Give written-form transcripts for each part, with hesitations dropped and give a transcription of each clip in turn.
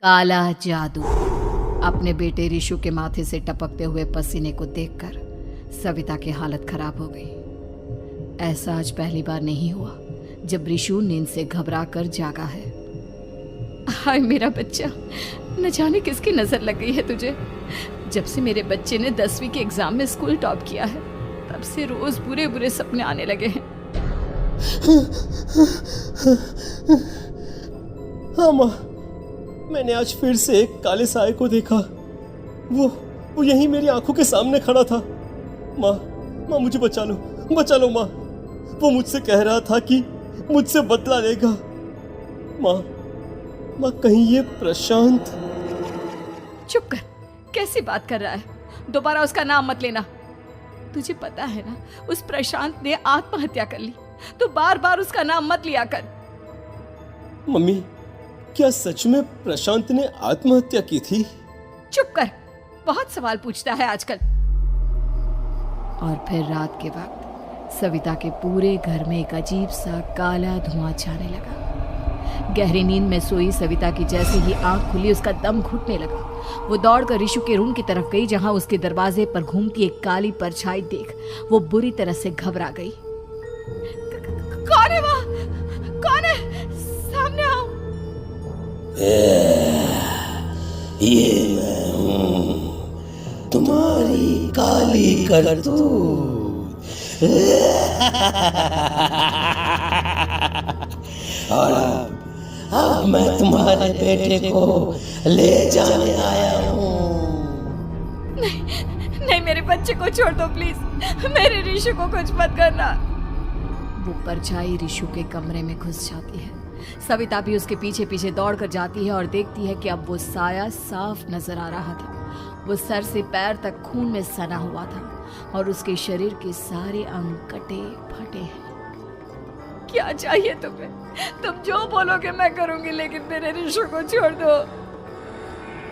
काला जादू। अपने बेटे रिशु के माथे से टपकते हुए पसीने को देखकर सविता की हालत खराब हो गई। ऐसा आज पहली बार नहीं हुआ जब रिशु नींद से घबरा कर जागा है। हाय मेरा बच्चा, न जाने किसकी नजर लग गई है तुझे। जब से मेरे बच्चे ने 10वीं के एग्जाम में स्कूल टॉप किया है तब से रोज बुरे बुरे सपने आने लगे हैं। हाँ माँ, मैंने आज फिर से एक काले साए को देखा। वो यहीं मेरी आंखों के सामने खड़ा था। माँ मुझे बचा लो माँ। वो मुझसे कह रहा था कि मुझसे बदला लेगा। माँ कहीं ये प्रशांत। चुप कर, कैसी बात कर रहा है? दोबारा उसका नाम मत लेना। तुझे पता है ना, उस प्रशांत ने आत्महत्या कर ली, तो बार बार उसका नाम मत लिया कर। मम्मी, क्या सच में प्रशांत ने आत्महत्या की थी? चुप कर, बहुत सवाल पूछता है आजकल। और फिर रात के वक्त सविता के पूरे घर में एक अजीब सा काला धुआं छाने लगा। गहरी नींद में सोई सविता की जैसे ही आंख खुली उसका दम घुटने लगा। वो दौड़कर रिशु के रूम की तरफ गई जहां उसके दरवाजे पर घूमती एक काली परछाई देख वो बुरी तरह से घबरा गई। कौन है वहाँ? कौन है? सामने आओ। ये मैं हूँ, तुम्हारी काली करतूत। और अब मैं तुम्हारे बेटे को ले जाने आया हूँ। नहीं, मेरे बच्चे को छोड़ दो प्लीज। मेरे रिशु को कुछ मत करना। वो परछाई रिशु के कमरे में घुस जाती है। सविता भी उसके पीछे पीछे दौड़कर जाती है और देखती है कि अब वो साया साफ नजर आ रहा था। वो सर से पैर तक खून में सना हुआ था और उसके शरीर के सारे अंग कटे फटे हैं। क्या चाहिए तुम्हें? तुम जो बोलोगे मैं करूंगी, लेकिन मेरे रिशु को छोड़ दो।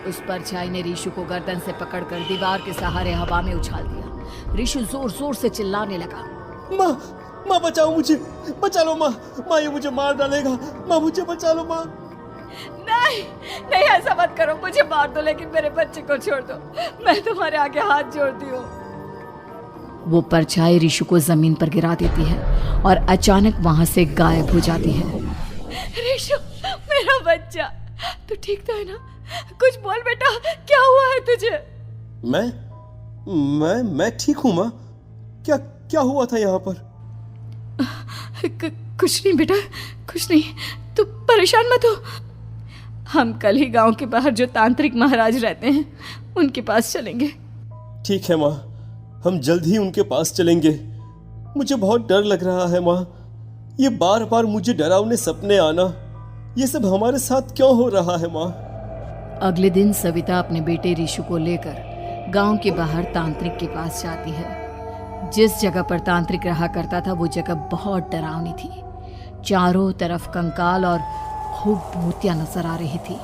उस परछाई ने रिशु को गर्दन से पकड़कर दीवार के सहारे हवा में उछाल दिया। रिशु जोर जोर से चिल्लाने लगा। माँ बचाओ मुझे, बचा लो माँ। ये मुझे मार डालेगा। माँ मुझे बचा लो माँ। नहीं ऐसा मत करो। मुझे मार दो लेकिन मेरे बच्चे को छोड़ दो। मैं तुम्हारे आगे हाथ जोड़ती हूँ। वो परछाई रिशु को जमीन पर गिरा देती है और अचानक वहां से गायब हो जाती है। रिशु, मेरा बच्चा, तू ठीक तो है ना? कुछ बोल बेटा, क्या हुआ है तुझे? मैं ठीक हूँ माँ। क्या हुआ था यहाँ पर? कुछ नहीं बेटा, कुछ नहीं। तू परेशान मत हो। हम कल ही गांव के बाहर जो तांत्रिक महाराज रहते हैं उनके पास चलेंगे। ठीक है माँ, हम जल्द ही उनके पास चलेंगे। मुझे बहुत डर लग रहा है माँ। ये बार बार मुझे डरावने सपने आना, ये सब हमारे साथ क्यों हो रहा है माँ? अगले दिन सविता अपने बेटे रिशु को लेकर गांव के बाहर तांत्रिक के पास जाती है। जिस जगह पर तांत्रिक रहा करता था वो जगह बहुत डरावनी थी। चारों तरफ कंकाल और खूब भूतियां नजर आ रही थी।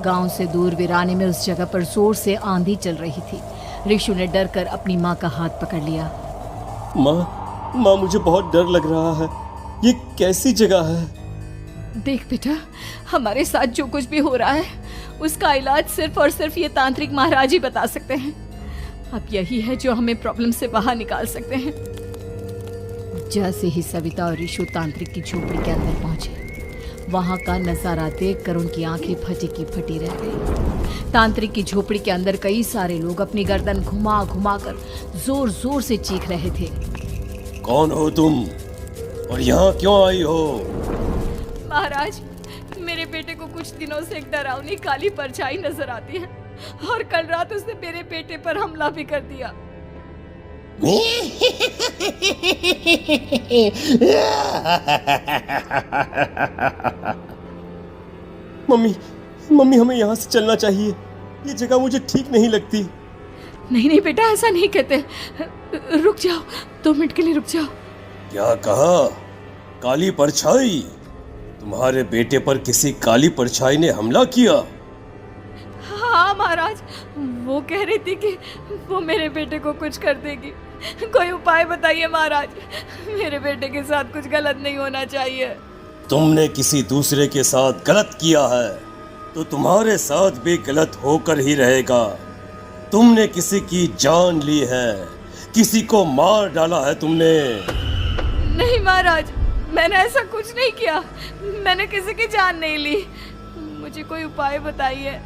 गांव से दूर वीराने में उस जगह पर जोर से आंधी चल रही थी। रिशु ने डर कर अपनी माँ का हाथ पकड़ लिया। माँ मुझे बहुत डर लग रहा है। ये कैसी जगह है? देख बेटा, हमारे साथ जो कुछ भी हो रहा है उसका इलाज सिर्फ और सिर्फ ये तांत्रिक महाराज ही बता सकते हैं। अब यही है जो हमें प्रॉब्लम से बाहर निकाल सकते हैं। जैसे ही सविता और रिशु तांत्रिक की झोपड़ी के अंदर पहुंचे, वहां का नजारा देखकर उनकी आंखें फटी की फटी रह गई। तांत्रिक की झोपड़ी के अंदर कई सारे लोग अपनी गर्दन घुमा घुमा कर जोर जोर से चीख रहे थे। कौन हो तुम और यहाँ क्यों आई हो? महाराज, मेरे बेटे को कुछ दिनों से एक डरावनी काली परछाई नजर आती है और कल रात उसने मेरे बेटे पर हमला भी कर दिया। मम्मी हमें यहाँ से चलना चाहिए। ये जगह मुझे ठीक नहीं लगती। नहीं बेटा, ऐसा नहीं कहते। रुक जाओ, 2 मिनट के लिए रुक जाओ। क्या कहा? काली परछाई? तुम्हारे बेटे पर किसी काली परछाई ने हमला किया? हाँ महाराज, वो कह रही थी कि वो मेरे बेटे को कुछ कर देगी। कोई उपाय बताइए महाराज, मेरे बेटे के साथ कुछ गलत नहीं होना चाहिए। तुमने किसी दूसरे के साथ गलत किया है। तो तुम्हारे साथ भी गलत होकर ही रहेगा। तुमने किसी की जान ली है, किसी को मार डाला है तुमने। नहीं महाराज, मैंने ऐसा कुछ नहीं किया। मैंने किसी की जान नहीं ली। मुझे कोई उपाय बताइए।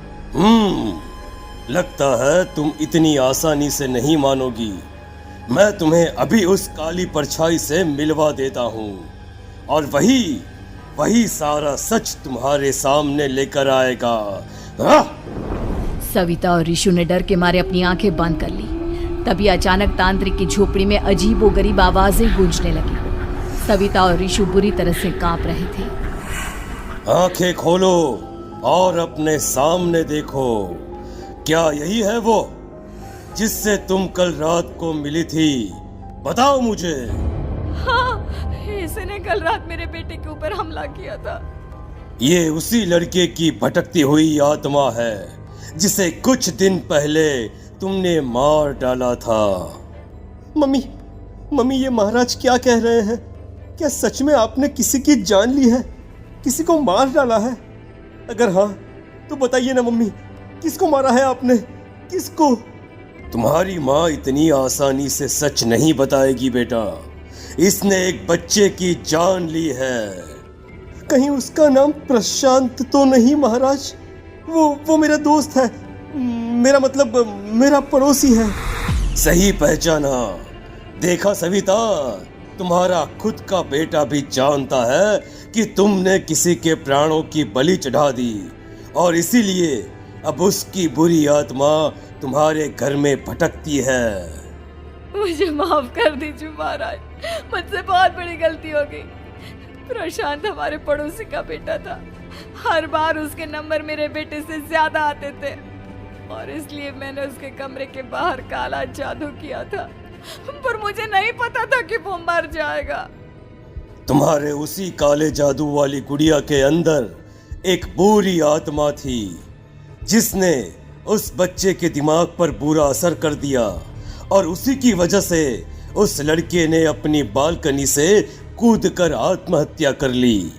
लगता है तुम इतनी आसानी से नहीं मानोगी। मैं तुम्हें अभी उस काली परछाई से मिलवा देता हूँ और वही सारा सच तुम्हारे सामने लेकर आएगा। सविता और ऋषु ने डर के मारे अपनी आंखें बंद कर ली। तभी अचानक तांत्रिक की झोपड़ी में अजीबोगरीब आवाजें गूंजने लगी। सविता और ऋषु बुरी तरह से कांप रहे थे। आंखें खोलो और अपने सामने देखो। क्या यही है वो जिससे तुम कल रात को मिली थी? बताओ मुझे। हाँ, इसने कल रात मेरे बेटे के ऊपर हमला किया था। ये उसी लड़के की भटकती हुई आत्मा है जिसे कुछ दिन पहले तुमने मार डाला था। मम्मी, ये महाराज क्या कह रहे हैं? क्या सच में आपने किसी की जान ली है, किसी को मार डाला है? अगर हाँ तो बताइए ना मम्मी, किसको मारा है आपने? किसको? तुम्हारी माँ इतनी आसानी से सच नहीं बताएगी बेटा। इसने एक बच्चे की जान ली है। कहीं उसका नाम प्रशांत तो नहीं महाराज? वो मेरा दोस्त है, मेरा मतलब मेरा पड़ोसी है। सही पहचाना। देखा सविता, तुम्हारा खुद का बेटा भी जानता है कि तुमने किसी के प्राणों की बलि चढ़ा दी और इसीलिए अब उसकी बुरी आत्मा तुम्हारे घर में भटकती है। मुझे माफ कर दीजिए महाराज, मुझसे बहुत बड़ी गलती हो गई। प्रशांत हमारे पड़ोसी का बेटा था। हर बार उसके नंबर मेरे बेटे से ज्यादा आते थे और इसलिए मैंने उसके कमरे के बाहर काला जादू किया था, पर मुझे नहीं पता था कि वो मर जाएगा। तुम्हारे उसी काले जादू वाली गुड़िया के अंदर एक बुरी आत्मा थी जिसने उस बच्चे के दिमाग पर बुरा असर कर दिया और उसी की वजह से उस लड़के ने अपनी बालकनी से कूदकर आत्महत्या कर ली।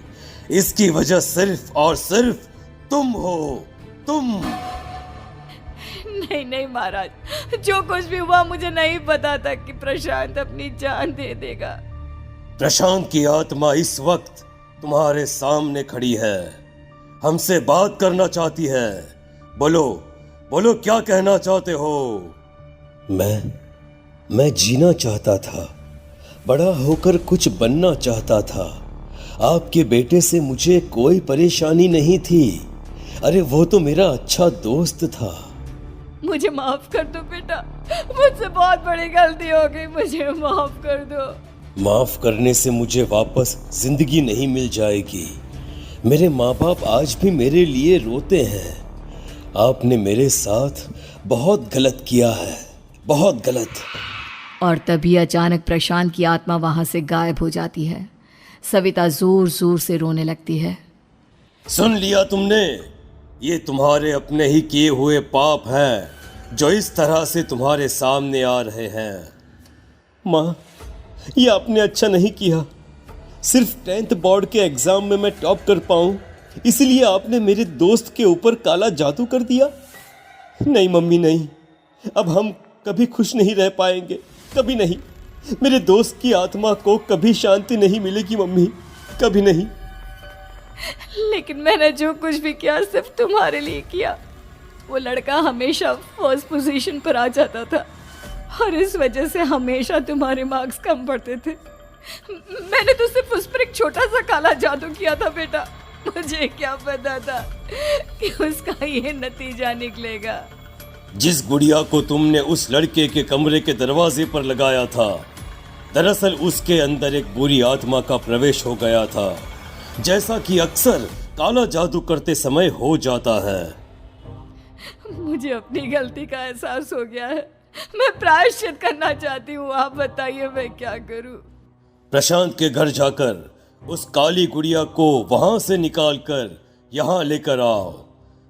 इसकी वजह सिर्फ और सिर्फ तुम हो, तुम। नहीं महाराज, जो कुछ भी हुआ मुझे नहीं पता था कि प्रशांत अपनी जान दे देगा। प्रशांत की आत्मा इस वक्त तुम्हारे सामने खड़ी है, हमसे बात करना चाहती है। बोलो क्या कहना चाहते हो? मैं जीना चाहता था, बड़ा होकर कुछ बनना चाहता था। आपके बेटे से मुझे कोई परेशानी नहीं थी। अरे वो तो मेरा अच्छा दोस्त था। मुझे माफ कर दो बेटा, मुझसे बहुत बड़ी गलती हो गई, मुझे माफ कर दो। माफ करने से मुझे वापस जिंदगी नहीं मिल जाएगी। मेरे माँ बाप आज भी मेरे लिए रोते हैं। आपने मेरे साथ बहुत गलत किया है, बहुत गलत। और तभी अचानक प्रशांत की आत्मा वहां से गायब हो जाती है। सविता जोर जोर से रोने लगती है। सुन लिया तुमने? ये तुम्हारे अपने ही किए हुए पाप हैं जो इस तरह से तुम्हारे सामने आ रहे हैं। माँ, ये आपने अच्छा नहीं किया। सिर्फ 10th बोर्ड के एग्जाम में मैं टॉप कर पाऊं, इसलिए आपने मेरे दोस्त के ऊपर काला जादू कर दिया। नहीं मम्मी, नहीं, अब हम कभी खुश नहीं रह पाएंगे, कभी नहीं। मेरे दोस्त की आत्मा को कभी शांति नहीं मिलेगी मम्मी, कभी नहीं। लेकिन मैंने जो कुछ भी किया सिर्फ तुम्हारे लिए किया। वो लड़का हमेशा फर्स्ट पोजीशन पर आ जाता था और इस वजह से हमेशा तुम्हारे मार्क्स कम पड़ते थे। मैंने तो सिर्फ उस पर एक छोटा सा काला जादू किया था बेटा। मुझे क्या पता था कि उसका ये नतीजा निकलेगा। जिस गुड़िया को तुमने उस लड़के के कमरे के दरवाजे पर लगाया था, दरअसल उसके अंदर एक बुरी आत्मा का प्रवेश हो गया था, जैसा कि अक्सर काला जादू करते समय हो जाता है। मुझे अपनी गलती का एहसास हो गया है। मैं प्रायश्चित करना चाहती हूँ, आप बताइए मैं क्या करूँ? प्रशांत के घर जाकर उस काली गुड़िया को वहां से निकालकर यहाँ लेकर आओ।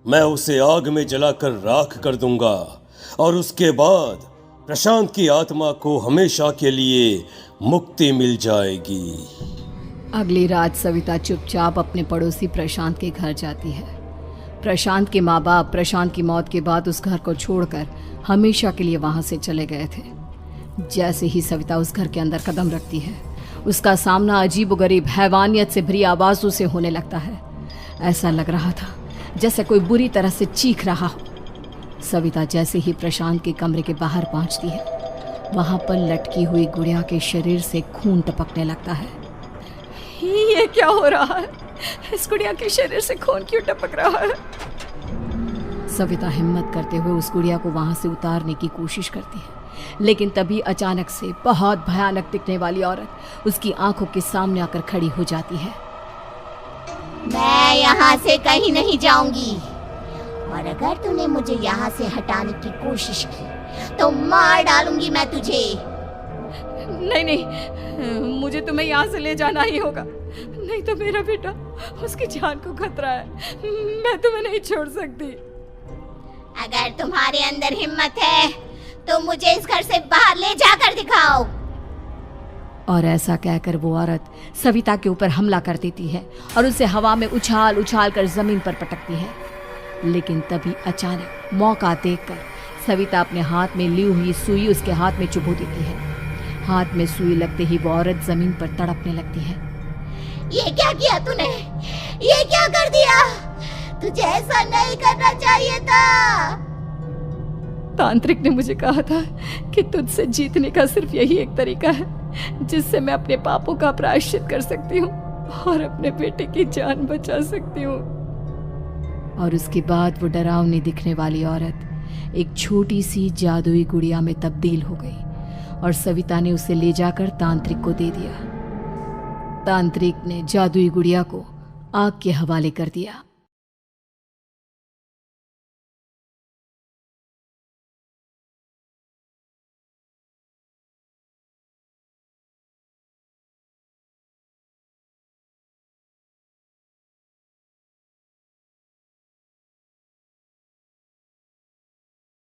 मैं उसे आग में जलाकर राख कर दूंगा और उसके बाद प्रशांत की आत्मा को हमेशा के लिए मुक्ति मिल जाएगी। अगली रात सविता चुपचाप अपने पड़ोसी प्रशांत के घर जाती है। प्रशांत के माँ बाप प्रशांत की मौत के बाद उस घर को छोड़कर हमेशा के लिए वहां से चले गए थे। जैसे ही सविता उस घर के अंदर कदम रखती है, उसका सामना अजीबोगरीब हैवानियत से भरी आवाजों से होने लगता है। ऐसा लग रहा था जैसे कोई बुरी तरह से चीख रहा हो। सविता जैसे ही प्रशांत के कमरे के बाहर पहुंचती है, वहां पर लटकी हुई गुड़िया के शरीर से खून टपकने लगता है। ये क्या हो रहा है? इस गुड़िया के शरीर से खून क्यों टपक रहा है? सविता हिम्मत करते हुए उस गुड़िया को वहां से उतारने की कोशिश करती है, लेकिन तभी अचानक से बहुत भयानक दिखने वाली औरत उसकी आंखों के सामने आकर खड़ी हो जाती है। मैं यहाँ से कहीं नहीं जाऊंगी, और अगर तूने मुझे यहाँ से हटाने की कोशिश की तो मार डालूंगी मैं तुझे। नहीं नहीं, मुझे तुम्हें यहाँ से ले जाना ही होगा, नहीं तो मेरा बेटा, उसकी जान को खतरा है। मैं तुम्हें नहीं छोड़ सकती। अगर तुम्हारे अंदर हिम्मत है तो मुझे इस घर से बाहर ले जाकर दिखाओ। और ऐसा कहकर वो औरत सविता के ऊपर हमला कर देती है और उसे हवा में उछाल उछाल कर जमीन पर पटकती है। लेकिन तभी अचानक मौका देखकर सविता अपने हाथ में ली हुई सुई उसके हाथ में चुभो देती है। हाथ में सुई लगते ही वो औरत जमीन पर तड़पने लगती है। ये क्या किया तूने? ये क्या कर दिया? तुझे ऐसा नहीं करना चाहिए था। तांत्रिक ने मुझे कहा था कि तुझसे जीतने का सिर्फ यही एक तरीका है जिससे मैं अपने पापों का प्रायश्चित कर सकती हूँ और अपने बेटे की जान बचा सकती हूँ। और उसके बाद वो डरावनी दिखने वाली औरत एक छोटी सी जादुई गुड़िया में तब्दील हो गई और सविता ने उसे ले जाकर तांत्रिक को दे दिया। तांत्रिक ने जादुई गुड़िया को आग के हवाले कर दिया।